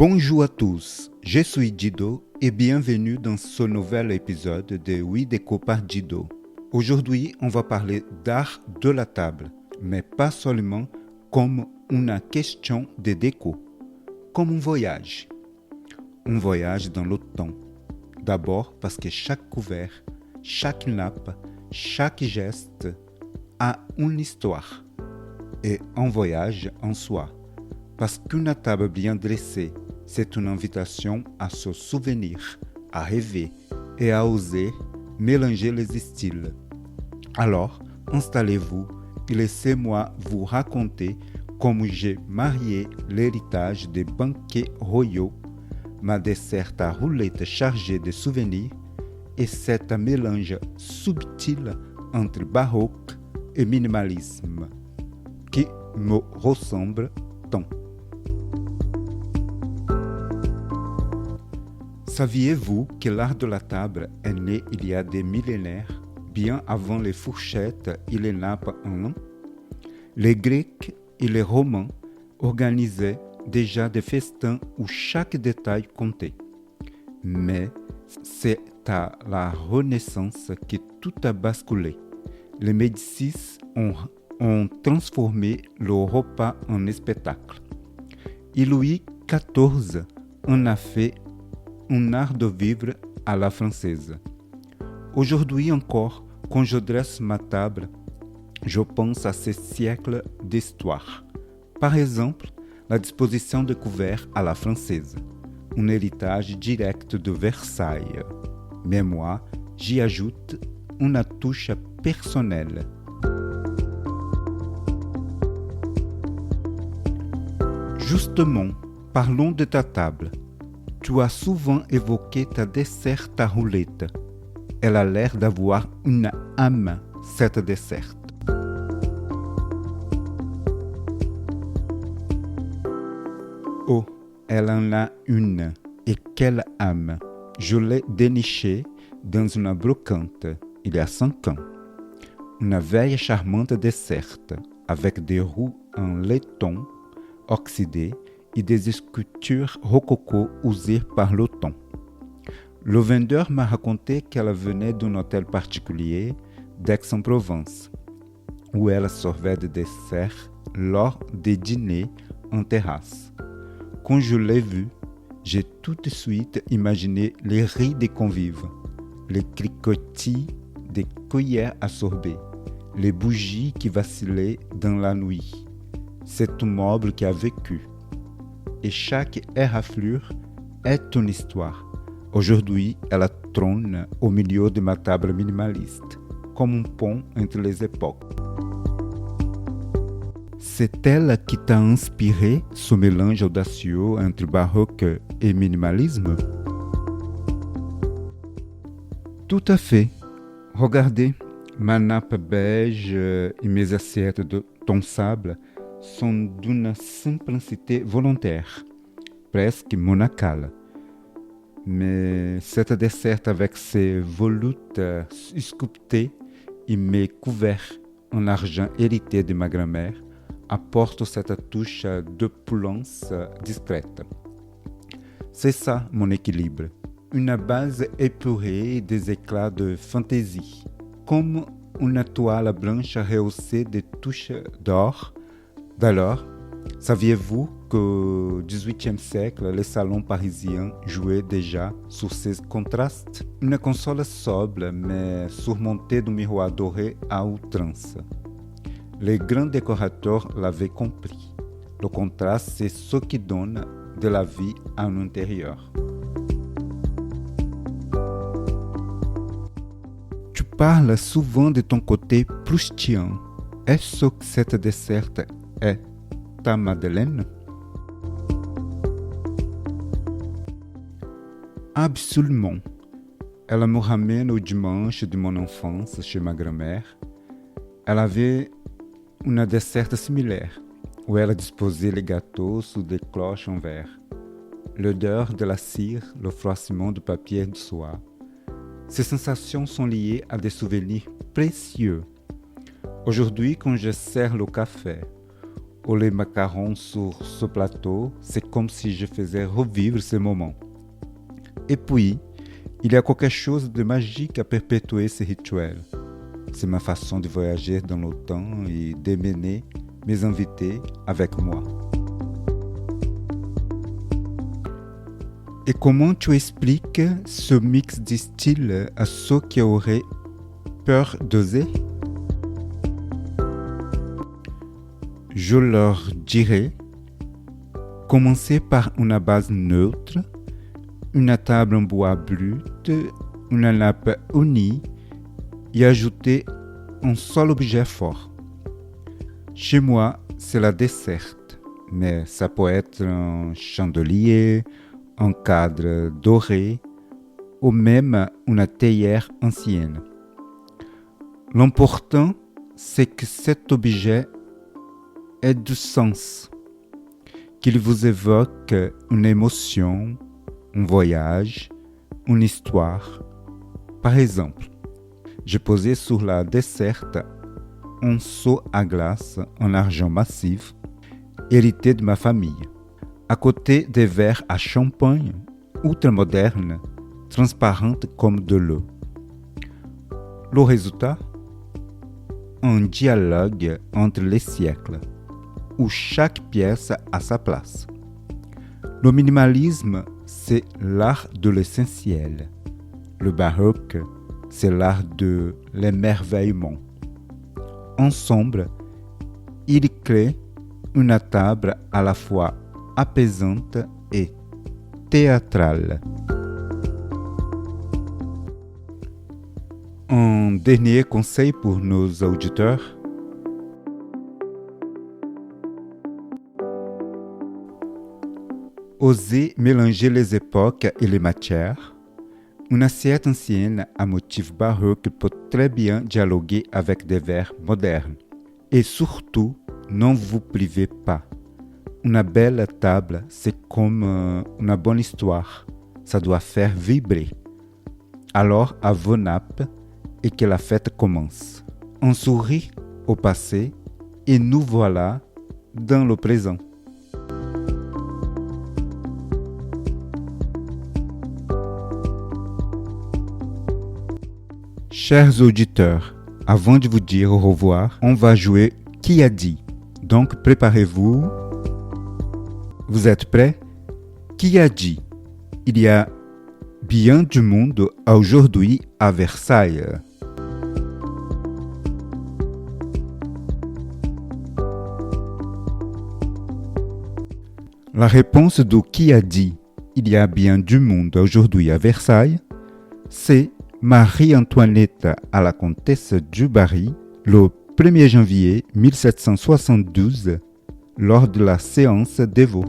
Bonjour à tous, je suis Dido et bienvenue dans ce nouvel épisode de Oui Déco par Dido. Aujourd'hui, on va parler d'art de la table, mais pas seulement comme une question de déco, comme un voyage. Un voyage dans le temps. D'abord parce que chaque couvert, chaque nappe, chaque geste a une histoire et un voyage en soi. Parce qu'une table bien dressée, c'est une invitation à se souvenir, à rêver et à oser mélanger les styles. Alors, installez-vous et laissez-moi vous raconter comment j'ai marié l'héritage des banquets royaux, ma desserte à roulettes chargée de souvenirs et cet mélange subtil entre baroque et minimalisme qui me ressemble tant. Saviez-vous que l'art de la table est né il y a des millénaires, bien avant les fourchettes et les nappes en lin? Les Grecs et les Romains organisaient déjà des festins où chaque détail comptait. Mais c'est à la Renaissance que tout a basculé. Les Médicis ont transformé le repas en spectacle. Et Louis XIV en a fait un art de vivre à la française. Aujourd'hui encore, quand je dresse ma table, je pense à ces siècles d'histoire. Par exemple, la disposition de couverts à la française, un héritage direct de Versailles. Mais moi, j'y ajoute une touche personnelle. Justement, parlons de ta table. Tu as souvent évoqué ta desserte à roulettes. Elle a l'air d'avoir une âme, cette desserte. Oh, elle en a une. Et quelle âme! Je l'ai dénichée dans une brocante il y a 5 ans. Une vieille charmante desserte avec des roues en laiton oxydé et des sculptures rococo usées par le temps. Le vendeur m'a raconté qu'elle venait d'un hôtel particulier d'Aix-en-Provence, où elle servait de dessert lors des dîners en terrasse. Quand je l'ai vue, j'ai tout de suite imaginé les rires des convives, les cliquetis des cuillères à sorbet, les bougies qui vacillaient dans la nuit. C'est un meuble qui a vécu. Et chaque éraflure est une histoire. Aujourd'hui, elle trône au milieu de ma table minimaliste, comme un pont entre les époques. C'est elle qui t'a inspiré ce mélange audacieux entre baroque et minimalisme? Tout à fait. Regardez, ma nappe beige et mes assiettes de ton sable sont d'une simplicité volontaire, presque monacale. Mais cette desserte avec ses volutes sculptées et mes couverts en argent hérité de ma grand-mère apporte cette touche d'opulence discrète. C'est ça mon équilibre, une base épurée et des éclats de fantaisie, comme une toile blanche rehaussée de touches d'or. D'ailleurs, saviez-vous qu'au XVIIIe siècle, les salons parisiens jouaient déjà sur ces contrastes? Une console sobre, mais surmontée d'un miroir doré à outrance. Les grands décorateurs l'avaient compris. Le contraste, c'est ce qui donne de la vie à un intérieur. Tu parles souvent de ton côté proustien. Est-ce que cette desserte est ta Madeleine? Absolument. Elle me ramène au dimanche de mon enfance chez ma grand-mère. Elle avait une desserte similaire, où elle disposait les gâteaux sous des cloches en verre. L'odeur de la cire, le froissement du papier de soie. Ces sensations sont liées à des souvenirs précieux. Aujourd'hui, quand je sers le café, ou les macarons sur ce plateau, c'est comme si je faisais revivre ce moment. Et puis, il y a quelque chose de magique à perpétuer ces rituels. C'est ma façon de voyager dans le temps et d'emmener mes invités avec moi. Et comment tu expliques ce mix de styles à ceux qui auraient peur d'oser? Je leur dirais, commencez par une base neutre, une table en bois brut, une nappe unie et ajoutez un seul objet fort. Chez moi, c'est la desserte, mais ça peut être un chandelier, un cadre doré ou même une théière ancienne. L'important, c'est que cet objet ait du sens, qu'il vous évoque une émotion, un voyage, une histoire. Par exemple, j'ai posé sur la desserte un seau à glace en argent massif, hérité de ma famille, à côté des verres à champagne, ultramodernes, transparentes comme de l'eau. Le résultat? Un dialogue entre les siècles, où chaque pièce a sa place. Le minimalisme, c'est l'art de l'essentiel. Le baroque, c'est l'art de l'émerveillement. Ensemble, ils créent une table à la fois apaisante et théâtrale. Un dernier conseil pour nos auditeurs. Osez mélanger les époques et les matières. Une assiette ancienne à motif baroque peut très bien dialoguer avec des verres modernes. Et surtout, ne vous privez pas. Une belle table, c'est comme une bonne histoire. Ça doit faire vibrer. Alors, à vos nappes et que la fête commence. On sourit au passé et nous voilà dans le présent. Chers auditeurs, avant de vous dire au revoir, on va jouer Qui a dit? Donc préparez-vous. Vous êtes prêts? Qui a dit? Il y a bien du monde aujourd'hui à Versailles. La réponse de Qui a dit? Il y a bien du monde aujourd'hui à Versailles, c'est Marie-Antoinette à la comtesse du Barry, le 1er janvier 1772, lors de la séance des veaux.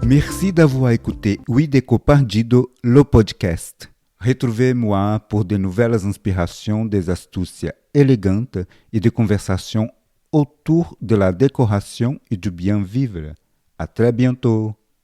Merci d'avoir écouté Oui Déco Perdido, le podcast. Retrouvez-moi pour de nouvelles inspirations, des astuces élégantes et des conversations autour de la décoration et du bien vivre. À très bientôt.